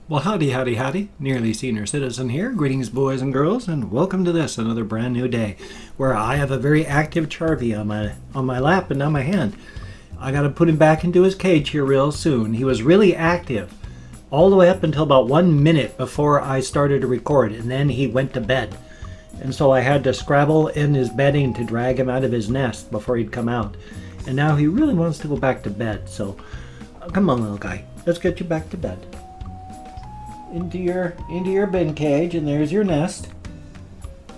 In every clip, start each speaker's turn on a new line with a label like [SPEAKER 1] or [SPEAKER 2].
[SPEAKER 1] Well, howdy, howdy, howdy. Nearly Senior Citizen here. Greetings, boys and girls, and welcome to this, another brand new day, where I have a very active Charpy on my lap and on my hand. I got to put him back into his cage here real soon. He was really active all the way up until about 1 minute before I started to record, and then he went to bed. And so I had to scrabble in his bedding to drag him out of his nest before he'd come out. And now he really wants to go back to bed, so come on, little guy. Let's get you back to bed. Into your bin cage, and there's your nest.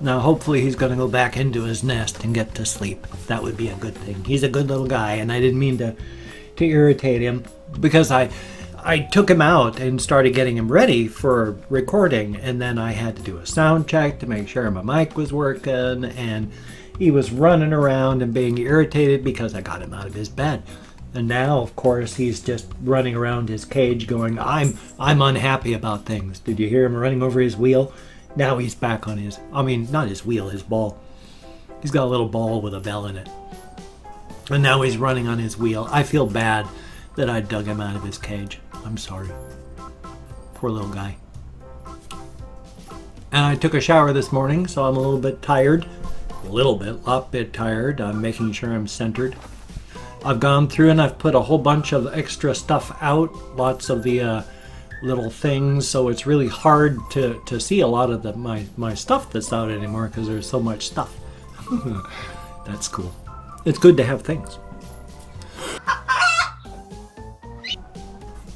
[SPEAKER 1] Now hopefully he's going to go back into his nest and get to sleep. That would be a good thing. He's a good little guy, and I didn't mean to irritate him, because I took him out and started getting him ready for recording, and then I had to do a sound check to make sure my mic was working, and he was running around and being irritated because I got him out of his bed. And now, of course, he's just running around his cage going, I'm unhappy about things. Did you hear him running over his wheel? Now he's back on his, not his wheel, his ball. He's got a little ball with a bell in it. And now he's running on his wheel. I feel bad that I dug him out of his cage. I'm sorry. Poor little guy. And I took a shower this morning, so I'm a little bit tired. A lot bit tired. I'm making sure I'm centered. I've gone through and I've put a whole bunch of extra stuff out, lots of the little things, so it's really hard to see a lot of my stuff that's out anymore because there's so much stuff. That's cool. It's good to have things.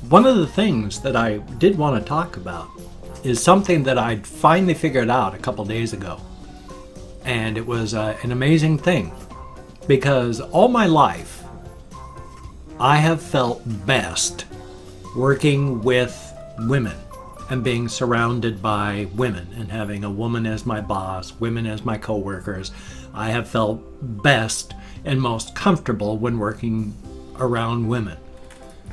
[SPEAKER 1] One of the things that I did want to talk about is something that I finally figured out a couple days ago. And it was an amazing thing, because all my life I have felt best working with women and being surrounded by women and having a woman as my boss, women as my co-workers. I have felt best and most comfortable when working around women.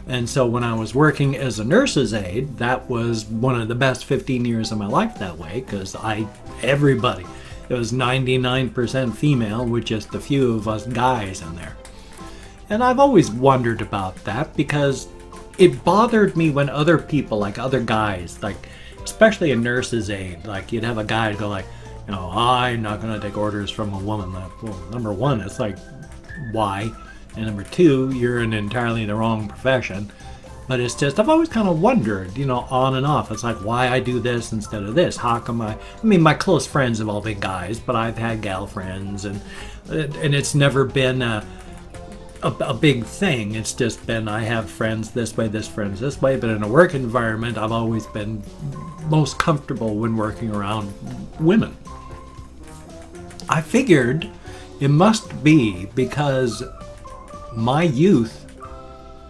[SPEAKER 1] And so when I was working as a nurse's aide, that was one of the best 15 years of my life that way, because everybody, it was 99% female with just a few of us guys in there. And I've always wondered about that, because it bothered me when other people, like other guys, like especially a nurse's aide, like you'd have a guy go like, I'm not going to take orders from a woman. Well, number one, it's like, why? And number two, you're in entirely the wrong profession. But it's just, I've always kind of wondered, on and off. It's like, why I do this instead of this? How come my close friends have all been guys, but I've had gal friends, and it's never been a big thing. It's just been, I have friends this way, friends this way, but in a work environment, I've always been most comfortable when working around women. I figured it must be because my youth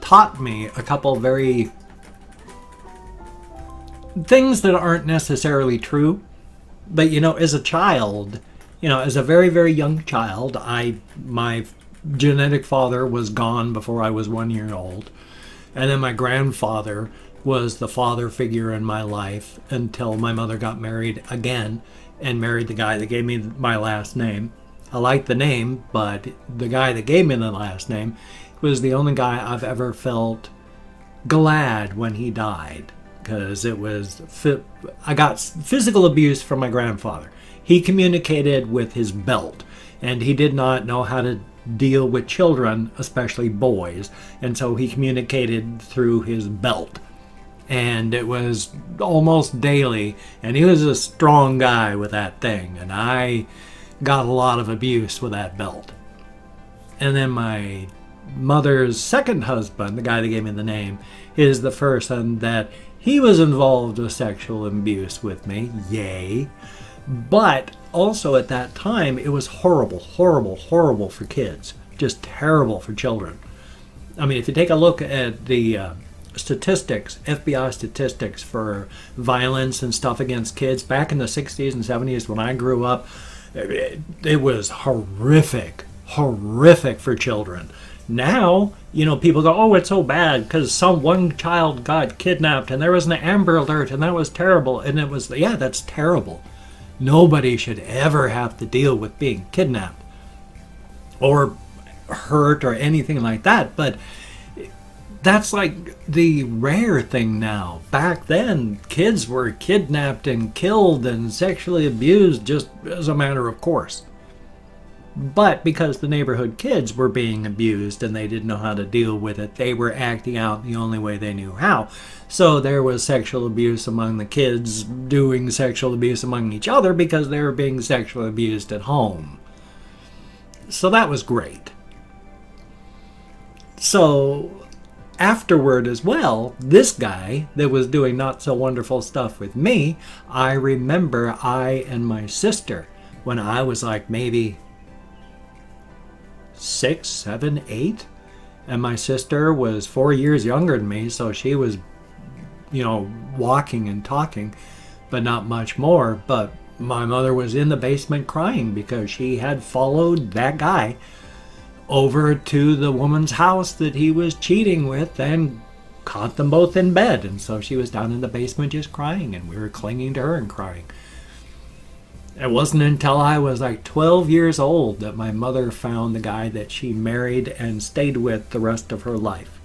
[SPEAKER 1] taught me a couple very things that aren't necessarily true, but as a child, as a very, very young child, my genetic father was gone before I was 1 year old, and then my grandfather was the father figure in my life until my mother got married again and married the guy that gave me my last name. I like the name, but the guy that gave me the last name was the only guy I've ever felt glad when he died, because I got physical abuse from my grandfather. He communicated with his belt, and he did not know how to deal with children, especially boys, and so he communicated through his belt, and it was almost daily, and he was a strong guy with that thing, and I got a lot of abuse with that belt. And then my mother's second husband, the guy that gave me the name, is the person that he was involved with sexual abuse with me. Yay. But also at that time, it was horrible for kids. Just terrible for children. If you take a look at the statistics, FBI statistics for violence and stuff against kids back in the 60s and 70s when I grew up, it was horrific for children. Now, people go, oh, it's so bad because one child got kidnapped and there was an Amber Alert and that was terrible. And it was, yeah, that's terrible. Nobody should ever have to deal with being kidnapped or hurt or anything like that. But that's like the rare thing now. Back then, kids were kidnapped and killed and sexually abused just as a matter of course. But because the neighborhood kids were being abused and they didn't know how to deal with it, they were acting out the only way they knew how. So there was sexual abuse among the kids doing sexual abuse among each other because they were being sexually abused at home. So that was great. So afterward as well, this guy that was doing not so wonderful stuff with me, I remember I and my sister, when I was like maybe 6, 7, 8, and my sister was 4 years younger than me, so she was, you know, walking and talking, but not much more. But my mother was in the basement crying because she had followed that guy over to the woman's house that he was cheating with and caught them both in bed. And so she was down in the basement just crying, and we were clinging to her and crying. It wasn't until I was like 12 years old that my mother found the guy that she married and stayed with the rest of her life.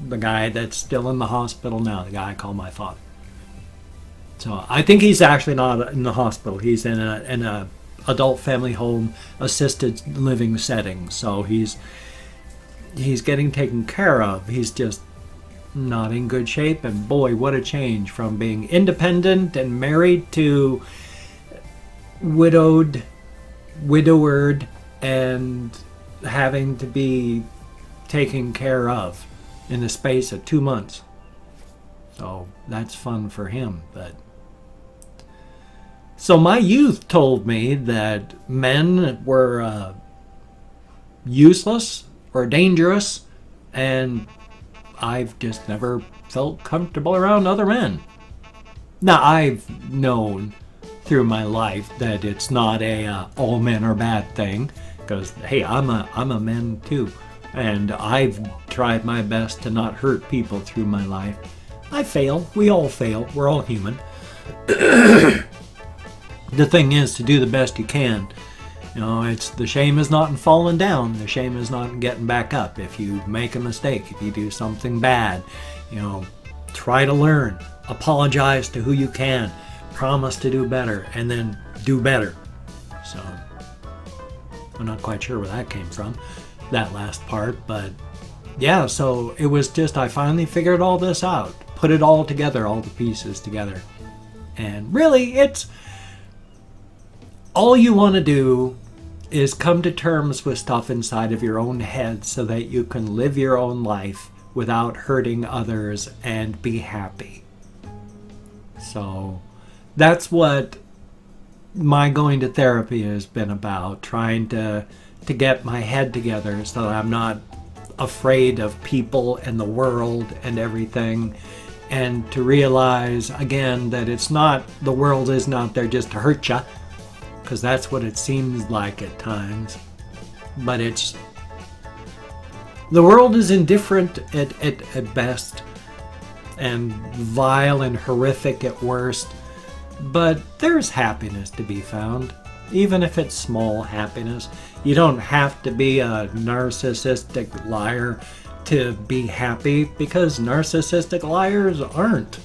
[SPEAKER 1] The guy that's still in the hospital now, the guy I call my father. So I think he's actually not in the hospital. He's in a adult family home assisted living setting. So he's getting taken care of. He's just not in good shape. And boy, what a change from being independent and married to widowered, and having to be taken care of in the space of 2 months. So that's fun for him. But so my youth told me that men were useless or dangerous, and I've just never felt comfortable around other men. Now, I've known through my life that it's not a all men are bad thing, because hey, I'm a man too, and I've tried my best to not hurt people through my life. I fail. We all fail. We're all human. The thing is to do the best you can. You know, it's the shame is not in falling down. The shame is not in getting back up. If you make a mistake, if you do something bad, you know, try to learn. Apologize to who you can. Promise to do better, and then do better. So I'm not quite sure where that came from, that last part, but yeah, so it was just, I finally figured all this out, put it all together, all the pieces together. And really, it's all you want to do is come to terms with stuff inside of your own head so that you can live your own life without hurting others and be happy. So that's what my going to therapy has been about, trying to get my head together so that I'm not afraid of people and the world and everything, and to realize again that it's not, the world is not there just to hurt you, because that's what it seems like at times, but it's, the world is indifferent at best and vile and horrific at worst. But there's happiness to be found, even if it's small happiness. You don't have to be a narcissistic liar to be happy, because narcissistic liars aren't.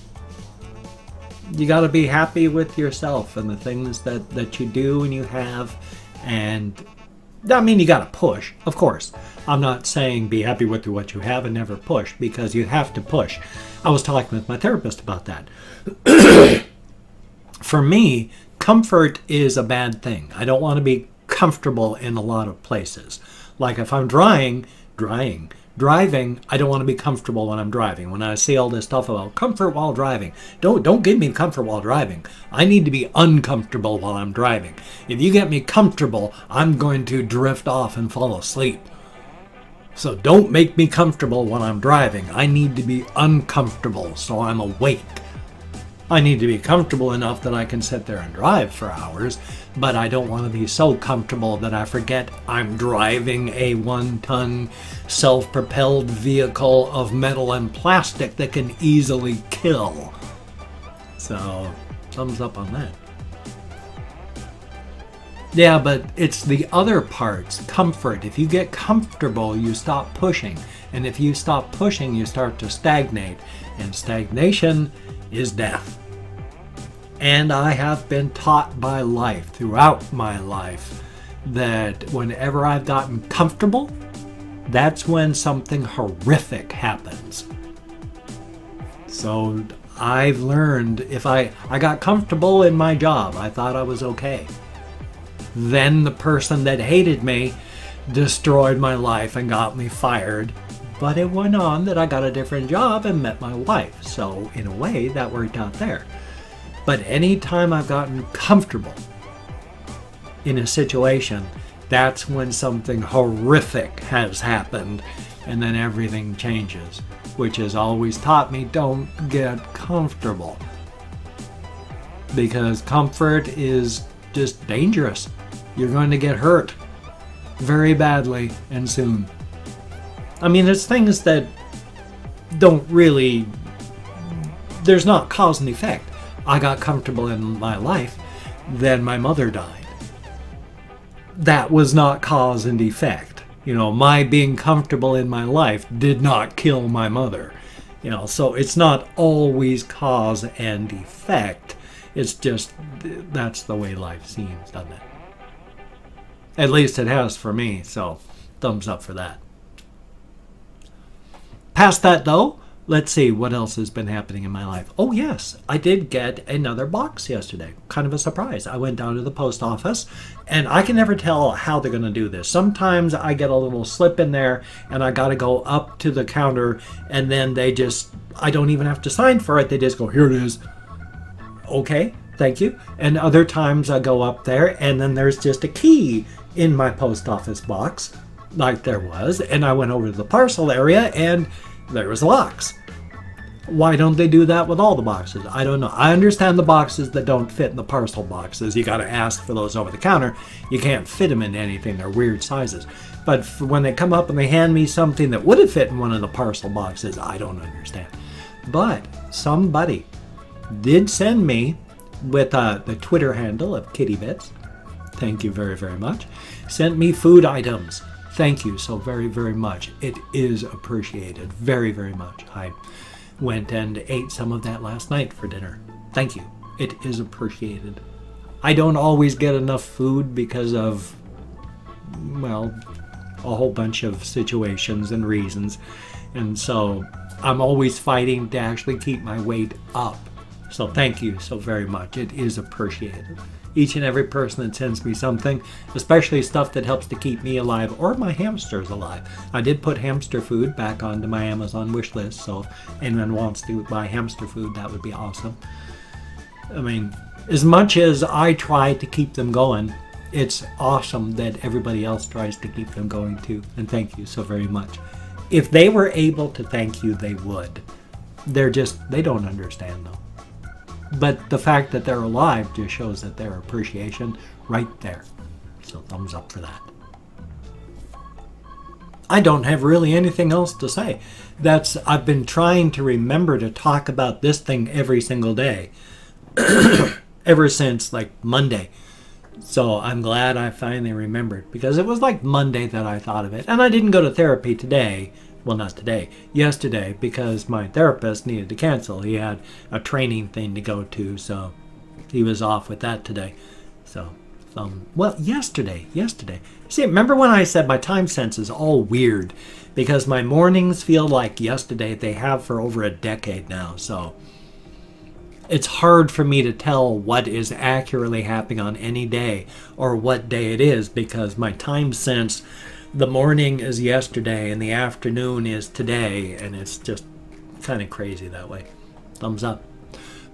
[SPEAKER 1] You got to be happy with yourself and the things that you do and you have. And I mean, you got to push, of course. I'm not saying be happy with what you have and never push, because you have to push. I was talking with my therapist about that. For me, comfort is a bad thing. I don't want to be comfortable in a lot of places. Like if I'm driving, I don't want to be comfortable when I'm driving. When I see all this stuff about comfort while driving, don't give me comfort while driving. I need to be uncomfortable while I'm driving. If you get me comfortable, I'm going to drift off and fall asleep. So don't make me comfortable when I'm driving. I need to be uncomfortable so I'm awake. I need to be comfortable enough that I can sit there and drive for hours, but I don't want to be so comfortable that I forget I'm driving a 1-ton self-propelled vehicle of metal and plastic that can easily kill. So, thumbs up on that. Yeah, but it's the other parts, comfort. If you get comfortable, you stop pushing. And if you stop pushing, you start to stagnate. And stagnation is death. And I have been taught by life, throughout my life, that whenever I've gotten comfortable, that's when something horrific happens. So I've learned, if I got comfortable in my job, I thought I was okay. Then the person that hated me destroyed my life and got me fired. But it went on that I got a different job and met my wife. So in a way, that worked out there. But anytime I've gotten comfortable in a situation, that's when something horrific has happened, and then everything changes, which has always taught me, don't get comfortable. Because comfort is just dangerous. You're going to get hurt very badly and soon. I mean, it's things that don't really, there's not cause and effect. I got comfortable in my life, then my mother died. That was not cause and effect. You know, my being comfortable in my life did not kill my mother. You know, so it's not always cause and effect. It's just, that's the way life seems, doesn't it? At least it has for me, so thumbs up for that. Past that though, let's see what else has been happening in my life. Oh yes, I did get another box yesterday. Kind of a surprise. I went down to the post office, and I can never tell how they're going to do this. Sometimes I get a little slip in there and I got to go up to the counter, and then they just, I don't even have to sign for it. They just go, here it is. Okay, thank you. And other times I go up there and then there's just a key in my post office box, like there was, and I went over to the parcel area and there was locks. Why don't they do that with all the boxes? I don't know. I understand the boxes that don't fit in the parcel boxes. You got to ask for those over the counter. You can't fit them in anything. They're weird sizes. But when they come up and they hand me something that would have fit in one of the parcel boxes, I don't understand. But somebody did send me with the Twitter handle of Kitty Bits. Thank you very, very much. Sent me food items. Thank you so very, very much. It is appreciated very, very much. I went and ate some of that last night for dinner. Thank you. It is appreciated. I don't always get enough food because of, well, a whole bunch of situations and reasons. And so I'm always fighting to actually keep my weight up. So thank you so very much. It is appreciated. Each and every person that sends me something, especially stuff that helps to keep me alive or my hamsters alive. I did put hamster food back onto my Amazon wish list, so if anyone wants to buy hamster food, that would be awesome. I mean, as much as I try to keep them going, it's awesome that everybody else tries to keep them going too. And thank you so very much. If they were able to thank you, they would. They don't understand though. But the fact that they're alive just shows that their appreciation right there. So thumbs up for that. I don't have really anything else to say. I've been trying to remember to talk about this thing every single day. Ever since like Monday. So I'm glad I finally remembered. Because it was like Monday that I thought of it. And I didn't go to therapy today. Well, not today, yesterday, because my therapist needed to cancel. He had a training thing to go to, so he was off with that today. So, well, yesterday. See, remember when I said my time sense is all weird? Because my mornings feel like yesterday. They have for over a decade now, so it's hard for me to tell what is accurately happening on any day or what day it is, because my time sense, the morning is yesterday and the afternoon is today, and it's just kind of crazy that way. Thumbs up.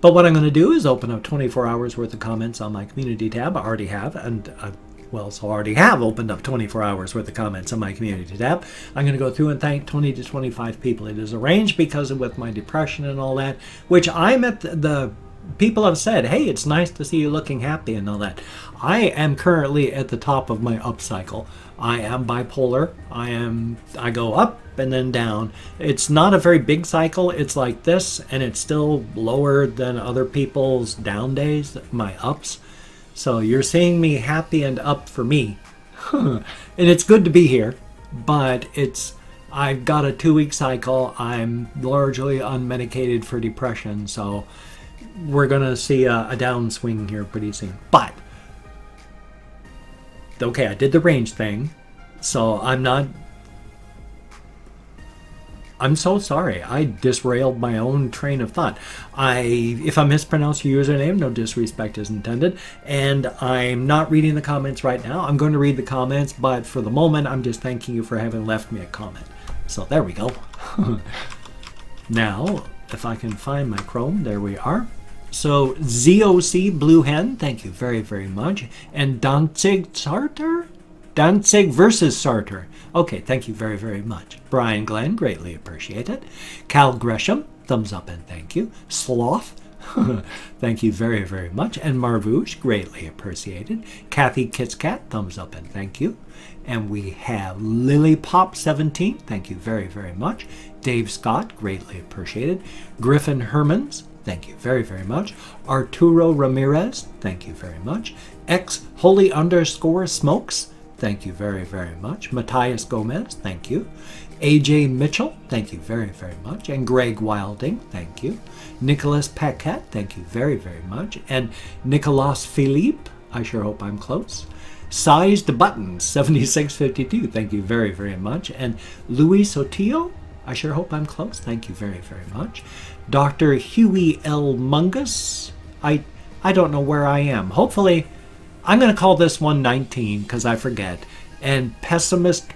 [SPEAKER 1] But what I'm going to do is open up 24 hours worth of comments on my community tab. I already have, and I already have opened up 24 hours worth of comments on my community tab. I'm going to go through and thank 20 to 25 people. It is arranged because with my depression and all that, which I'm at the people have said, hey, it's nice to see you looking happy and all that. I am currently at the top of my up cycle. I am bipolar. I go up and then down. It's not a very big cycle. It's like this, and it's still lower than other people's down days, my ups. So you're seeing me happy and up for me. And it's good to be here, but it's I've got a 2-week cycle. I'm largely unmedicated for depression, so we're going to see a downswing here pretty soon. But, okay, I did the range thing, so I'm so sorry. I disrailed my own train of thought. If I mispronounce your username, no disrespect is intended. And I'm not reading the comments right now. I'm going to read the comments, but for the moment, I'm just thanking you for having left me a comment. So there we go. Now, if I can find my Chrome, there we are. So ZOC Blue Hen, thank you very, very much. And Danzig Sarter? Danzig versus Sarter. Okay, thank you very, very much. Brian Glenn, greatly appreciate it. Cal Gresham, thumbs up and thank you. Sloth, thank you very, very much. And Marvouche, greatly appreciated. Kathy Kitscat, thumbs up and thank you. And we have LilyPop17, thank you very, very much. Dave Scott, greatly appreciated. Griffin Hermans, thank you very, very much. Arturo Ramirez, thank you very much. X_Holy_Smokes, thank you very, very much. Matthias Gomez, thank you. AJ Mitchell, thank you very, very much. And Greg Wilding, thank you. Nicholas Paquette, thank you very, very much. And Nicolas Philippe, I sure hope I'm close. Sized Buttons, 7652, thank you very, very much. And Luis Sotillo, I sure hope I'm close. Thank you very, very much. Dr. Huey L. Mungus, I don't know where I am. Hopefully, I'm going to call this one 19 because I forget. And Pessimist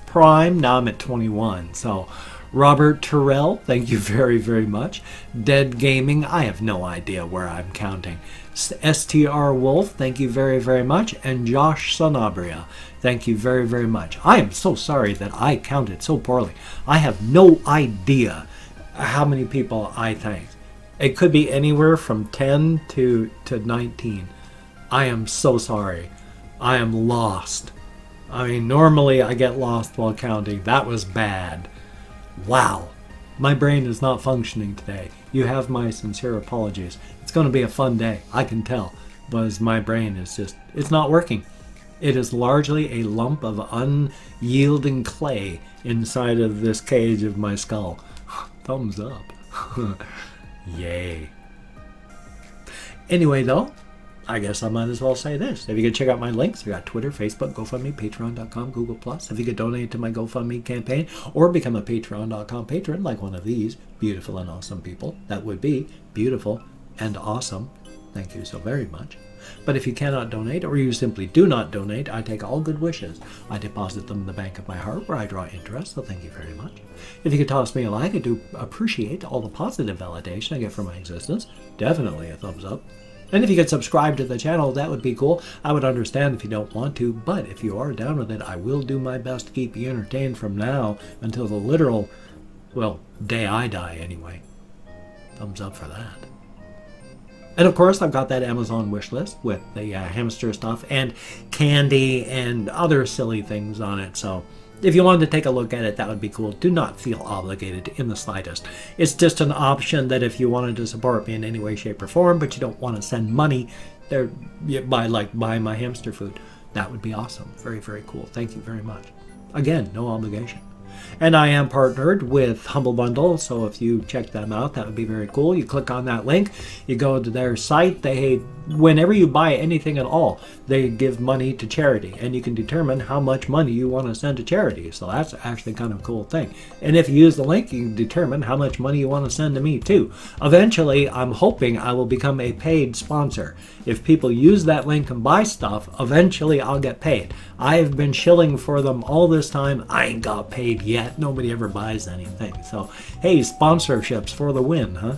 [SPEAKER 1] Prime, now I'm at 21. So, Robert Terrell, thank you very, very much. Dead Gaming, I have no idea where I'm counting. STR Wolf, thank you very, very much. And Josh Sanabria, thank you very, very much. I am so sorry that I counted so poorly. I have no idea how many people I thanked. It could be anywhere from 10 to 19. I am so sorry. I am lost. I mean, normally I get lost while counting. That was bad. Wow. My brain is not functioning today. You have my sincere apologies. It's going to be a fun day. I can tell. Because my brain is just, it's not working. It is largely a lump of unyielding clay inside of this cage of my skull. Thumbs up. Yay. Anyway, though, I guess I might as well say this. If you could check out my links, I got Twitter, Facebook, GoFundMe, Patreon.com, Google+. If you could donate to my GoFundMe campaign or become a Patreon.com patron like one of these beautiful and awesome people, that would be beautiful and awesome. Thank you so very much. But if you cannot donate or you simply do not donate, I take all good wishes. I deposit them in the bank of my heart where I draw interest, so thank you very much. If you could toss me a like, I do appreciate all the positive validation I get from my existence. Definitely a thumbs up. And if you could subscribe to the channel, that would be cool. I would understand if you don't want to, but if you are down with it, I will do my best to keep you entertained from now until the literal, well, day I die anyway. Thumbs up for that. And of course, I've got that Amazon wish list with the hamster stuff and candy and other silly things on it. So if you wanted to take a look at it, that would be cool. Do not feel obligated in the slightest. It's just an option that if you wanted to support me in any way, shape, or form, but you don't want to send money there by buying my hamster food, that would be awesome. Very, very cool. Thank you very much. Again, no obligation. And I am partnered with Humble Bundle, so if you check them out, that would be very cool. You click on that link, you go to their site. Whenever you buy anything at all, they give money to charity, and you can determine how much money you want to send to charity. So that's actually kind of a cool thing. And if you use the link, you can determine how much money you want to send to me too. Eventually, I'm hoping I will become a paid sponsor. If people use that link and buy stuff, eventually I'll get paid. I've been shilling for them all this time. I ain't got paid yet. Nobody ever buys anything. So, hey, sponsorships for the win, huh?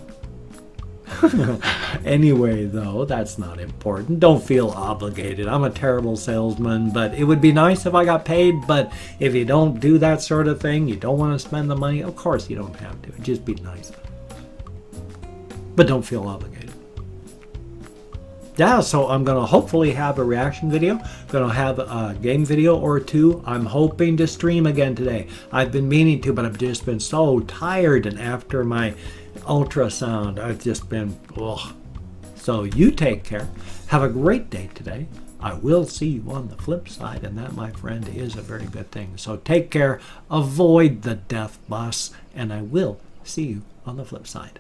[SPEAKER 1] Anyway, though, that's not important. Don't feel obligated. I'm a terrible salesman, but it would be nice if I got paid. But if you don't do that sort of thing, you don't want to spend the money, of course you don't have to. It'd just be nice. But don't feel obligated. Yeah, so I'm going to hopefully have a reaction video. I'm going to have a game video or two. I'm hoping to stream again today. I've been meaning to, but I've just been so tired. And after my ultrasound, I've just been, ugh. So you take care. Have a great day today. I will see you on the flip side, and that, my friend, is a very good thing. So take care, avoid the death bus, and I will see you on the flip side.